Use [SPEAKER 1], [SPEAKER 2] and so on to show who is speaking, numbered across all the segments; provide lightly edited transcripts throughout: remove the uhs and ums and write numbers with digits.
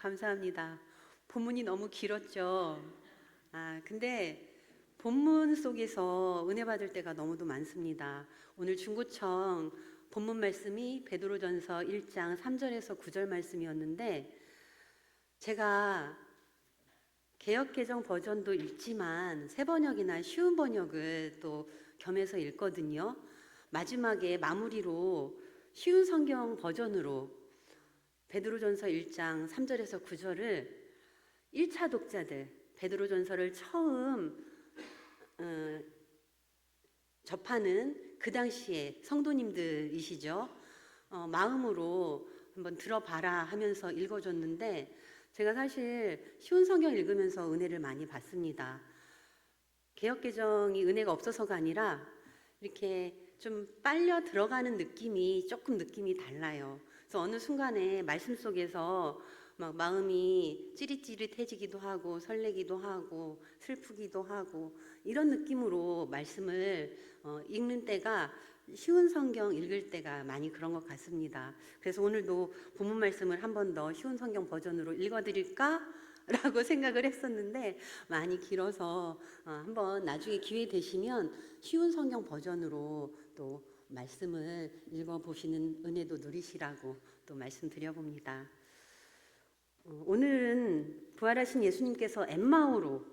[SPEAKER 1] 감사합니다. 본문이 너무 길었죠. 근데 본문 속에서 은혜 받을 때가 너무도 많습니다. 오늘 중구청 본문 말씀이 베드로전서 1장 3절에서 9절 말씀이었는데, 제가 개역개정 버전도 읽지만 새 번역이나 쉬운 번역을 또 겸해서 읽거든요. 마지막에 마무리로 쉬운 성경 버전으로 베드로전서 1장 3절에서 9절을 1차 독자들, 베드로전서를 처음 접하는 그 당시에 성도님들이시죠. 마음으로 한번 들어봐라 하면서 읽어줬는데, 제가 사실 쉬운 성경 읽으면서 은혜를 많이 받습니다. 개역개정이 은혜가 없어서가 아니라 이렇게 좀 빨려 들어가는 조금 느낌이 달라요. 그래서 어느 순간에 말씀 속에서 막 마음이 찌릿찌릿해지기도 하고 설레기도 하고 슬프기도 하고 이런 느낌으로 말씀을 읽는 때가, 쉬운 성경 읽을 때가 많이 그런 것 같습니다. 그래서 오늘도 본문 말씀을 한 번 더 쉬운 성경 버전으로 읽어드릴까? 라고 생각을 했었는데 많이 길어서 한번 나중에 기회 되시면 쉬운 성경 버전으로 또 말씀을 읽어보시는 은혜도 누리시라고 또 말씀드려봅니다. 오늘은 부활하신 예수님께서 엠마오로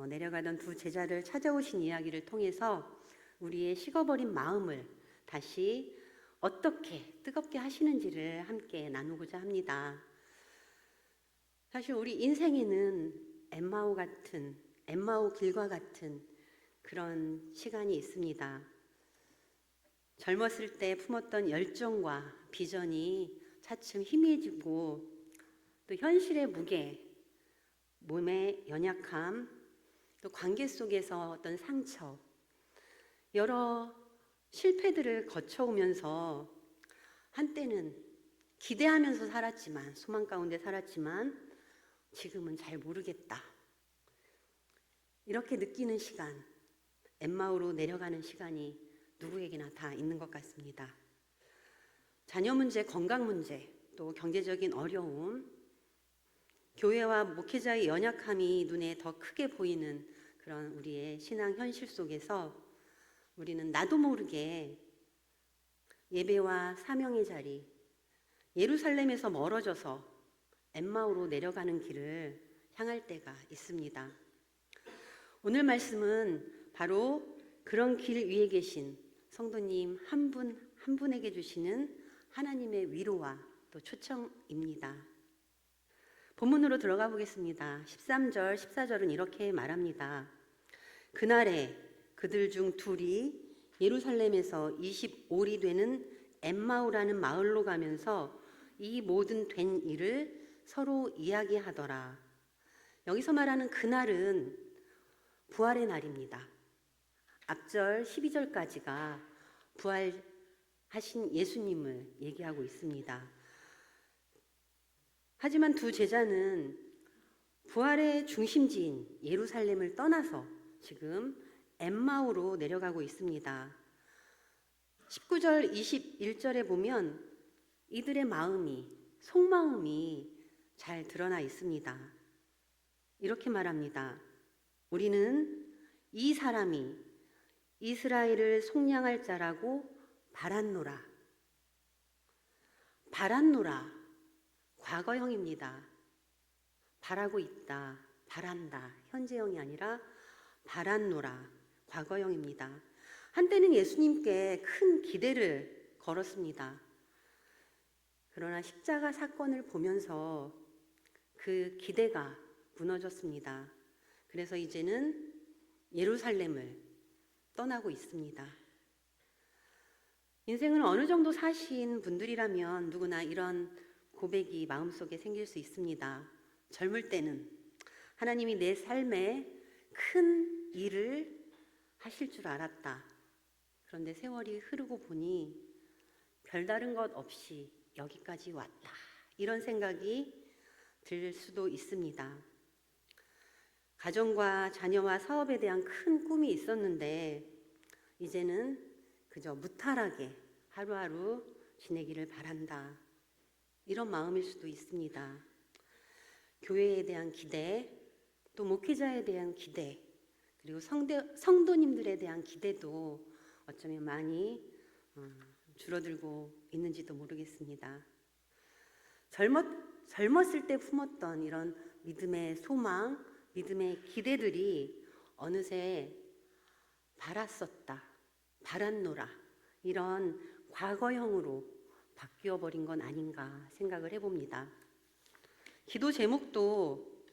[SPEAKER 1] 내려가던 두 제자를 찾아오신 이야기를 통해서 우리의 식어버린 마음을 다시 어떻게 뜨겁게 하시는지를 함께 나누고자 합니다. 사실 우리 인생에는 엠마오 길과 같은 그런 시간이 있습니다. 젊었을 때 품었던 열정과 비전이 차츰 희미해지고, 또 현실의 무게, 몸의 연약함, 또 관계 속에서 어떤 상처, 여러 실패들을 거쳐오면서 한때는 기대하면서 살았지만, 소망 가운데 살았지만 지금은 잘 모르겠다, 이렇게 느끼는 시간, 엠마오로 내려가는 시간이 누구에게나 다 있는 것 같습니다. 자녀 문제, 건강 문제, 또 경제적인 어려움, 교회와 목회자의 연약함이 눈에 더 크게 보이는 그런 우리의 신앙 현실 속에서 우리는 나도 모르게 예배와 사명의 자리, 예루살렘에서 멀어져서 엠마오로 내려가는 길을 향할 때가 있습니다. 오늘 말씀은 바로 그런 길 위에 계신 성도님 한 분 한 분에게 주시는 하나님의 위로와 또 초청입니다. 본문으로 들어가 보겠습니다. 13절, 14절은 이렇게 말합니다. 그날에 그들 중 둘이 예루살렘에서 25리 되는 엠마오라는 마을로 가면서 이 모든 된 일을 서로 이야기하더라. 여기서 말하는 그날은 부활의 날입니다. 앞절 12절까지가 부활하신 예수님을 얘기하고 있습니다. 하지만 두 제자는 부활의 중심지인 예루살렘을 떠나서 지금 엠마오로 내려가고 있습니다. 19절 21절에 보면 이들의 마음이, 속마음이 잘 드러나 있습니다. 이렇게 말합니다. 우리는 이 사람이 이스라엘을 속량할 자라고 바랐노라. 바랐노라, 과거형입니다. 바라고 있다, 바란다, 현재형이 아니라 바랐노라, 과거형입니다. 한때는 예수님께 큰 기대를 걸었습니다. 그러나 십자가 사건을 보면서 그 기대가 무너졌습니다. 그래서 이제는 예루살렘을 떠나고 있습니다. 인생을 어느 정도 사신 분들이라면 누구나 이런 고백이 마음속에 생길 수 있습니다. 젊을 때는 하나님이 내 삶에 큰 일을 하실 줄 알았다. 그런데 세월이 흐르고 보니 별다른 것 없이 여기까지 왔다, 이런 생각이 들 수도 있습니다. 가정과 자녀와 사업에 대한 큰 꿈이 있었는데 이제는 그저 무탈하게 하루하루 지내기를 바란다, 이런 마음일 수도 있습니다. 교회에 대한 기대, 또 목회자에 대한 기대, 그리고 성도님들에 대한 기대도 어쩌면 많이 줄어들고 있는지도 모르겠습니다. 젊었을 때 품었던 이런 믿음의 소망, 믿음의 기대들이 어느새 바랐었다, 바랐노라, 이런 과거형으로 바뀌어 버린 건 아닌가 생각을 해봅니다. 기도 제목도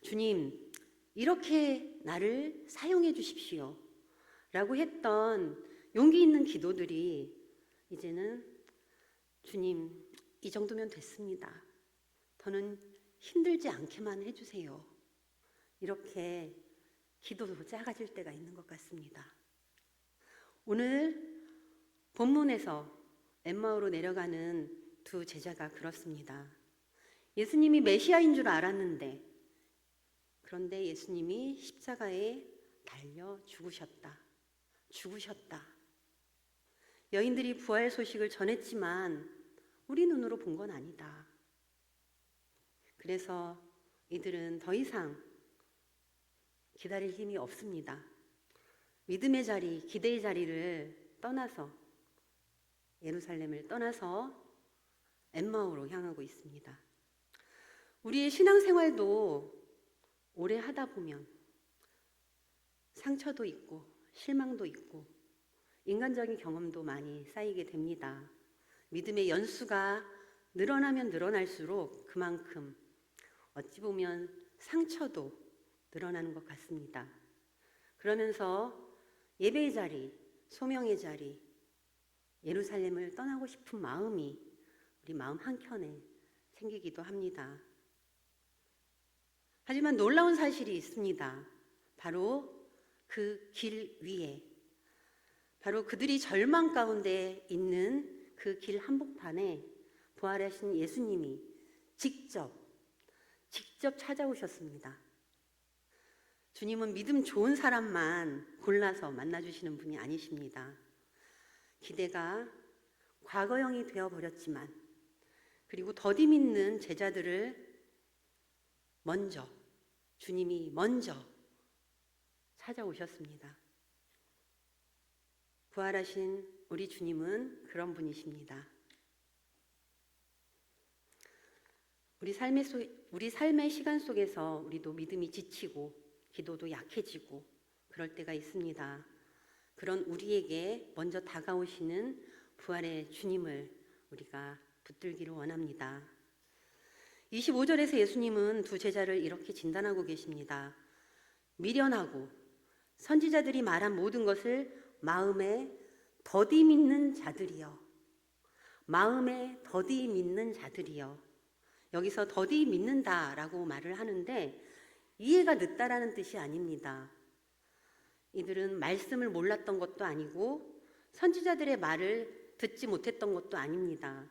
[SPEAKER 1] 주님, 이렇게 나를 사용해 주십시오 라고 했던 용기 있는 기도들이 이제는 주님, 이 정도면 됐습니다. 더는 힘들지 않게만 해주세요. 이렇게 기도도 작아질 때가 있는 것 같습니다. 오늘 본문에서 엠마오로 내려가는 두 제자가 그렇습니다. 예수님이 메시아인 줄 알았는데, 그런데 예수님이 십자가에 달려 죽으셨다. 여인들이 부활 소식을 전했지만 우리 눈으로 본 건 아니다. 그래서 이들은 더 이상 기다릴 힘이 없습니다. 믿음의 자리, 기대의 자리를 떠나서 예루살렘을 떠나서 엠마오로 향하고 있습니다. 우리의 신앙생활도 오래 하다 보면 상처도 있고 실망도 있고 인간적인 경험도 많이 쌓이게 됩니다. 믿음의 연수가 늘어나면 늘어날수록 그만큼 어찌 보면 상처도 늘어나는 것 같습니다. 그러면서 예배의 자리, 소명의 자리, 예루살렘을 떠나고 싶은 마음이 우리 마음 한켠에 생기기도 합니다. 하지만 놀라운 사실이 있습니다. 바로 그 길 위에, 바로 그들이 절망 가운데 있는 그 길 한복판에 부활하신 예수님이 직접 찾아오셨습니다. 주님은 믿음 좋은 사람만 골라서 만나주시는 분이 아니십니다. 기대가 과거형이 되어버렸지만, 그리고 더디 믿는 제자들을 주님이 먼저 찾아오셨습니다. 부활하신 우리 주님은 그런 분이십니다. 우리 삶의 시간 속에서 우리도 믿음이 지치고 기도도 약해지고 그럴 때가 있습니다. 그런 우리에게 먼저 다가오시는 부활의 주님을 우리가 붙들기를 원합니다. 25절에서 예수님은 두 제자를 이렇게 진단하고 계십니다. 미련하고 선지자들이 말한 모든 것을 마음에 더디 믿는 자들이여. 마음에 더디 믿는 자들이여. 여기서 더디 믿는다라고 말을 하는데 이해가 늦다라는 뜻이 아닙니다. 이들은 말씀을 몰랐던 것도 아니고 선지자들의 말을 듣지 못했던 것도 아닙니다.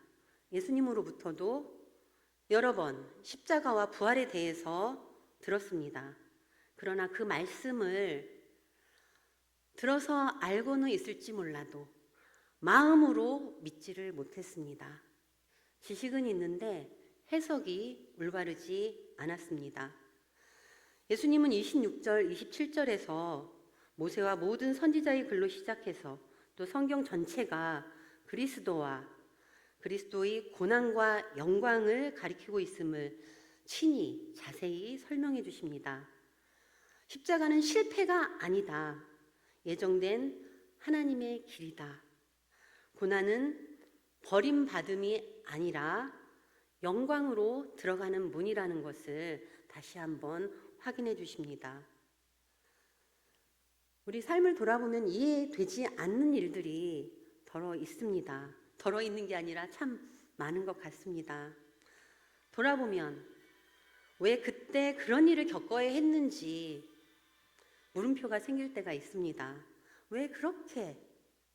[SPEAKER 1] 예수님으로부터도 여러 번 십자가와 부활에 대해서 들었습니다. 그러나 그 말씀을 들어서 알고는 있을지 몰라도 마음으로 믿지를 못했습니다. 지식은 있는데 해석이 올바르지 않았습니다. 예수님은 26절, 27절에서 모세와 모든 선지자의 글로 시작해서 또 성경 전체가 그리스도의 고난과 영광을 가리키고 있음을 친히 자세히 설명해 주십니다. 십자가는 실패가 아니다. 예정된 하나님의 길이다. 고난은 버림받음이 아니라 영광으로 들어가는 문이라는 것을 다시 한번 확인해 주십니다. 우리 삶을 돌아보면 이해되지 않는 일들이 덜어 있습니다. 덜어 있는 게 아니라 참 많은 것 같습니다. 돌아보면 왜 그때 그런 일을 겪어야 했는지 물음표가 생길 때가 있습니다. 왜 그렇게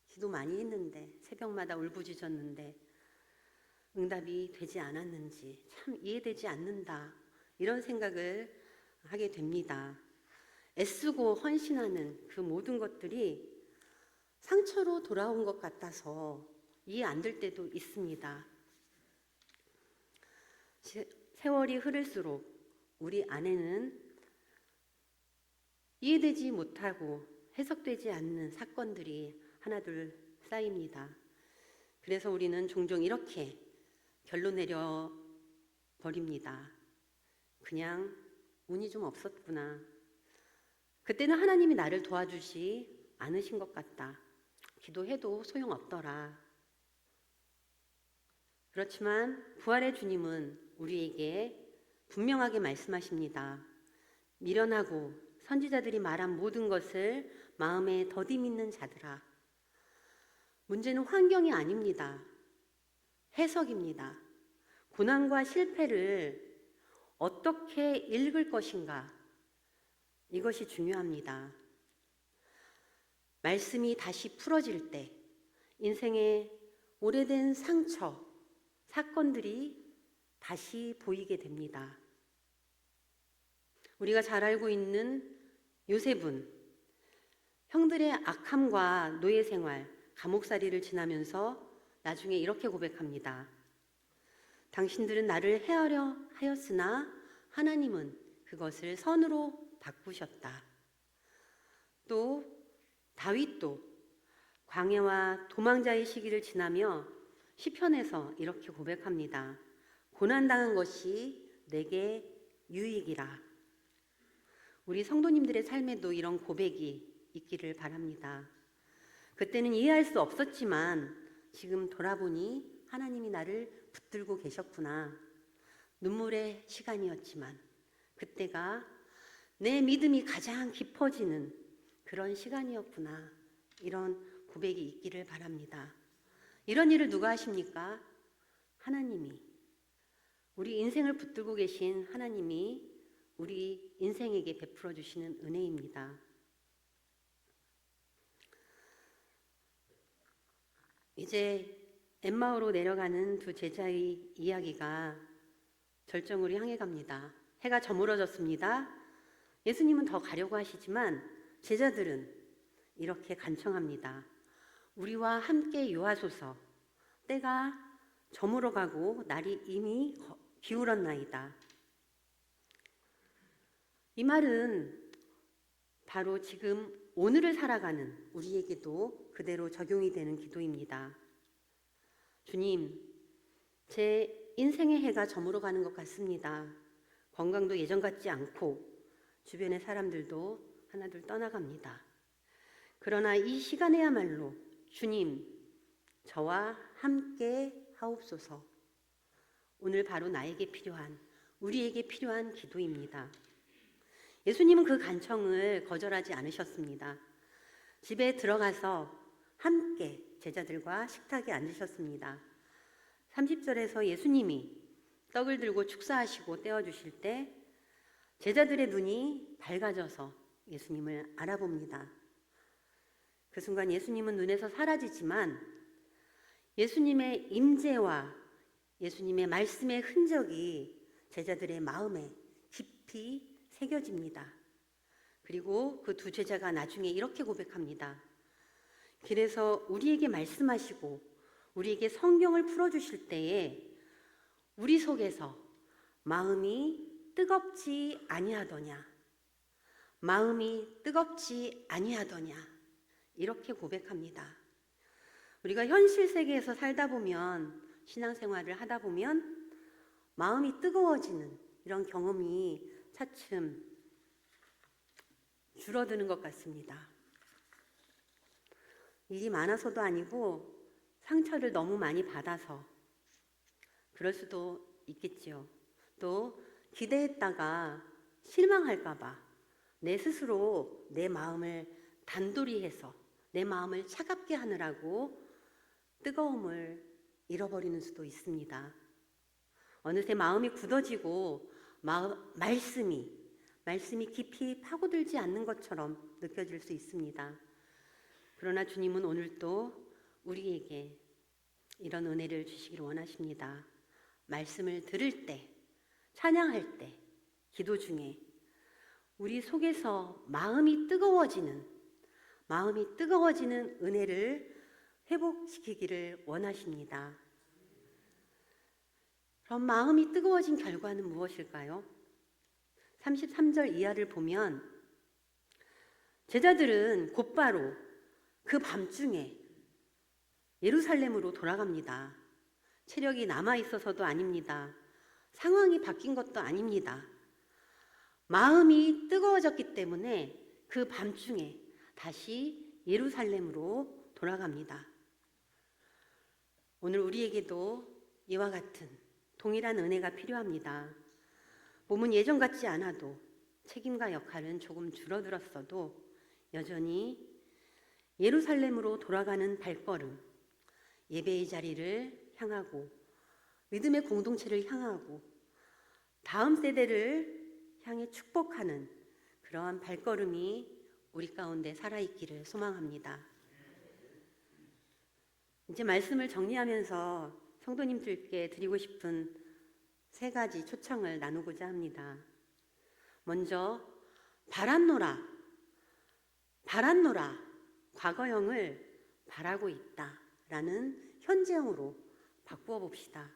[SPEAKER 1] 기도 많이 했는데, 새벽마다 울부짖었는데 응답이 되지 않았는지 참 이해되지 않는다, 이런 생각을 하게 됩니다. 애쓰고 헌신하는 그 모든 것들이 상처로 돌아온 것 같아서 이해 안 될 때도 있습니다. 세월이 흐를수록 우리 안에는 이해되지 못하고 해석되지 않는 사건들이 하나둘 쌓입니다. 그래서 우리는 종종 이렇게 결론 내려 버립니다. 그냥 운이 좀 없었구나. 그때는 하나님이 나를 도와주지 않으신 것 같다. 기도해도 소용없더라. 그렇지만 부활의 주님은 우리에게 분명하게 말씀하십니다. 미련하고 선지자들이 말한 모든 것을 마음에 더디 믿는 자들아. 문제는 환경이 아닙니다. 해석입니다. 고난과 실패를 어떻게 읽을 것인가? 이것이 중요합니다. 말씀이 다시 풀어질 때 인생의 오래된 상처, 사건들이 다시 보이게 됩니다. 우리가 잘 알고 있는 요셉은 형들의 악함과 노예 생활, 감옥살이를 지나면서 나중에 이렇게 고백합니다. 당신들은 나를 해하려 하였으나 하나님은 그것을 선으로 바꾸셨다. 또 다윗도 광야와 도망자의 시기를 지나며 시편에서 이렇게 고백합니다. 고난당한 것이 내게 유익이라. 우리 성도님들의 삶에도 이런 고백이 있기를 바랍니다. 그때는 이해할 수 없었지만 지금 돌아보니 하나님이 나를 붙들고 계셨구나. 눈물의 시간이었지만 그때가 내 믿음이 가장 깊어지는 그런 시간이었구나. 이런 고백이 있기를 바랍니다. 이런 일을 누가 하십니까? 하나님이. 우리 인생을 붙들고 계신 하나님이 우리 인생에게 베풀어 주시는 은혜입니다. 이제 엠마오로 내려가는 두 제자의 이야기가 절정으로 향해 갑니다. 해가 저물어졌습니다. 예수님은 더 가려고 하시지만 제자들은 이렇게 간청합니다. 우리와 함께 요하소서. 때가 저물어가고 날이 이미 기울었나이다. 이 말은 바로 지금 오늘을 살아가는 우리에게도 그대로 적용이 되는 기도입니다. 주님, 제 인생의 해가 저물어가는 것 같습니다. 건강도 예전 같지 않고 주변의 사람들도 하나둘 떠나갑니다. 그러나 이 시간에야말로 주님, 저와 함께 하옵소서. 오늘 바로 나에게 필요한, 우리에게 필요한 기도입니다. 예수님은 그 간청을 거절하지 않으셨습니다. 집에 들어가서 함께 제자들과 식탁에 앉으셨습니다. 30절에서 예수님이 떡을 들고 축사하시고 떼어주실 때 제자들의 눈이 밝아져서 예수님을 알아봅니다. 그 순간 예수님은 눈에서 사라지지만 예수님의 임재와 예수님의 말씀의 흔적이 제자들의 마음에 깊이 새겨집니다. 그리고 그 두 제자가 나중에 이렇게 고백합니다. 길에서 우리에게 말씀하시고 우리에게 성경을 풀어주실 때에 우리 속에서 마음이 뜨겁지 아니하더냐, 마음이 뜨겁지 아니하더냐, 이렇게 고백합니다. 우리가 현실 세계에서 살다 보면, 신앙생활을 하다 보면 마음이 뜨거워지는 이런 경험이 차츰 줄어드는 것 같습니다. 일이 많아서도 아니고 상처를 너무 많이 받아서 그럴 수도 있겠지요. 또 기대했다가 실망할까봐 내 스스로 내 마음을 단돌이 해서 내 마음을 차갑게 하느라고 뜨거움을 잃어버리는 수도 있습니다. 어느새 마음이 굳어지고 말씀이 깊이 파고들지 않는 것처럼 느껴질 수 있습니다. 그러나 주님은 오늘도 우리에게 이런 은혜를 주시기를 원하십니다. 말씀을 들을 때, 찬양할 때, 기도 중에 우리 속에서 마음이 뜨거워지는 은혜를 회복시키기를 원하십니다. 그럼 마음이 뜨거워진 결과는 무엇일까요? 33절 이하를 보면 제자들은 곧바로 그 밤중에 예루살렘으로 돌아갑니다. 체력이 남아있어서도 아닙니다. 상황이 바뀐 것도 아닙니다. 마음이 뜨거워졌기 때문에 그 밤중에 다시 예루살렘으로 돌아갑니다. 오늘 우리에게도 이와 같은 동일한 은혜가 필요합니다. 몸은 예전 같지 않아도 책임과 역할은 조금 줄어들었어도 여전히 예루살렘으로 돌아가는 발걸음, 예배의 자리를 향하고 믿음의 공동체를 향하고 다음 세대를 향해 축복하는 그러한 발걸음이 우리 가운데 살아있기를 소망합니다. 이제 말씀을 정리하면서 성도님들께 드리고 싶은 3가지 초청을 나누고자 합니다. 먼저 바란노라, 과거형을 바라고 있다라는 현재형으로 바꾸어 봅시다.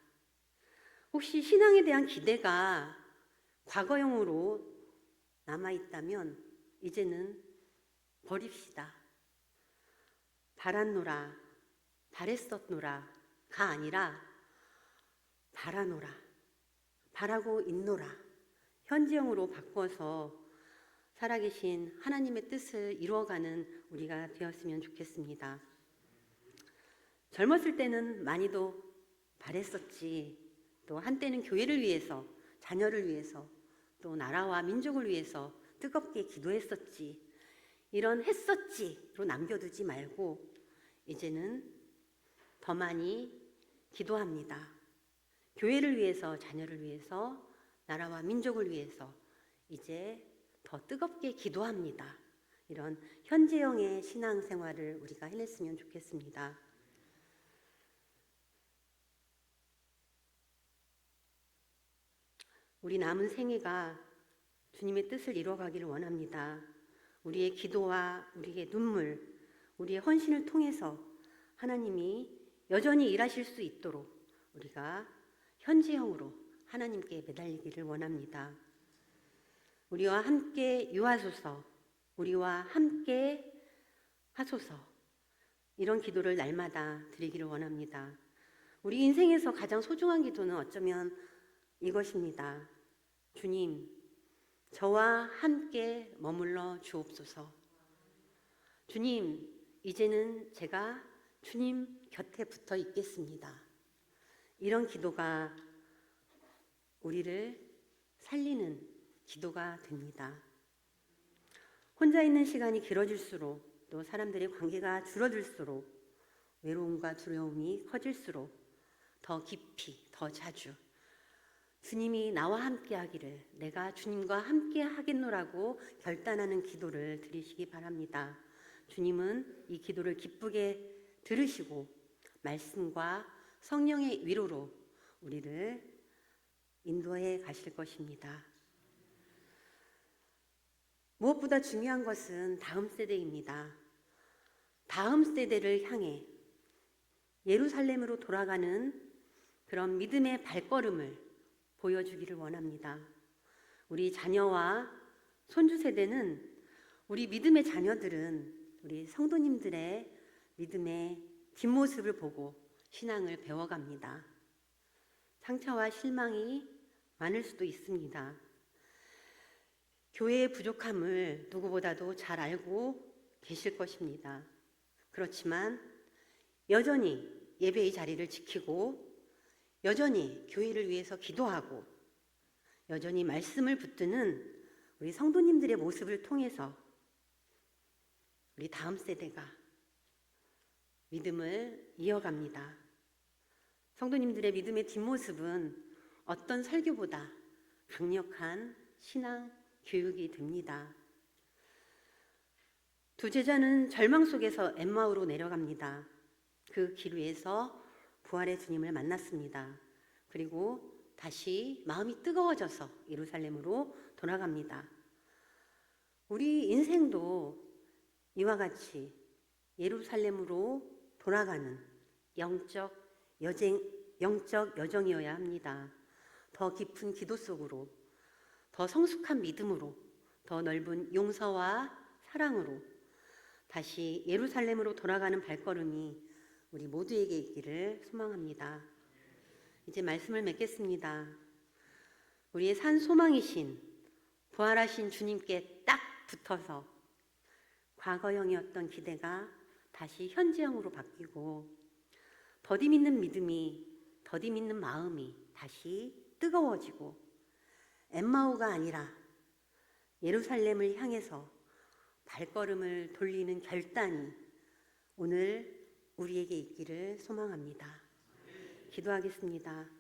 [SPEAKER 1] 혹시 신앙에 대한 기대가 과거형으로 남아있다면 이제는 버립시다. 바란노라, 바랬었노라가 아니라 바라노라, 바라고 있노라, 현재형으로 바꿔서 살아계신 하나님의 뜻을 이루어가는 우리가 되었으면 좋겠습니다. 젊었을 때는 많이도 바랬었지, 또 한때는 교회를 위해서, 자녀를 위해서, 또 나라와 민족을 위해서 뜨겁게 기도했었지, 이런 했었지로 남겨두지 말고 이제는 더 많이 기도합니다. 교회를 위해서, 자녀를 위해서, 나라와 민족을 위해서 이제 더 뜨겁게 기도합니다. 이런 현재형의 신앙생활을 우리가 해냈으면 좋겠습니다. 우리 남은 생애가 주님의 뜻을 이루어가기를 원합니다. 우리의 기도와 우리의 눈물, 우리의 헌신을 통해서 하나님이 여전히 일하실 수 있도록 우리가 현재형으로 하나님께 매달리기를 원합니다. 우리와 함께 유하소서, 우리와 함께 하소서, 이런 기도를 날마다 드리기를 원합니다. 우리 인생에서 가장 소중한 기도는 어쩌면 이것입니다. 주님, 저와 함께 머물러 주옵소서. 주님, 이제는 제가 주님 곁에 붙어 있겠습니다. 이런 기도가 우리를 살리는 기도가 됩니다. 혼자 있는 시간이 길어질수록, 또 사람들의 관계가 줄어들수록, 외로움과 두려움이 커질수록 더 깊이, 더 자주 주님이 나와 함께 하기를, 내가 주님과 함께 하겠노라고 결단하는 기도를 드리시기 바랍니다. 주님은 이 기도를 기쁘게 들으시고 말씀과 성령의 위로로 우리를 인도해 가실 것입니다. 무엇보다 중요한 것은 다음 세대입니다. 다음 세대를 향해 예루살렘으로 돌아가는 그런 믿음의 발걸음을 보여주기를 원합니다. 우리 자녀와 손주 세대는, 우리 믿음의 자녀들은 우리 성도님들의 믿음의 뒷모습을 보고 신앙을 배워갑니다. 상처와 실망이 많을 수도 있습니다. 교회의 부족함을 누구보다도 잘 알고 계실 것입니다. 그렇지만 여전히 예배의 자리를 지키고, 여전히 교회를 위해서 기도하고, 여전히 말씀을 붙드는 우리 성도님들의 모습을 통해서 우리 다음 세대가 믿음을 이어갑니다. 성도님들의 믿음의 뒷모습은 어떤 설교보다 강력한 신앙 교육이 됩니다. 두 제자는 절망 속에서 엠마오로 내려갑니다. 그 길 위에서 부활의 주님을 만났습니다. 그리고 다시 마음이 뜨거워져서 예루살렘으로 돌아갑니다. 우리 인생도 이와 같이 예루살렘으로 돌아가는 영적 여정이어야 합니다. 더 깊은 기도 속으로, 더 성숙한 믿음으로, 더 넓은 용서와 사랑으로 다시 예루살렘으로 돌아가는 발걸음이 우리 모두에게 있기를 소망합니다. 이제 말씀을 맺겠습니다. 우리의 산 소망이신 부활하신 주님께 딱 붙어서 과거형이었던 기대가 다시 현재형으로 바뀌고 더디 믿는 믿음이, 더디 믿는 마음이 다시 뜨거워지고 엠마오가 아니라 예루살렘을 향해서 발걸음을 돌리는 결단이 오늘 우리에게 있기를 소망합니다. 기도하겠습니다.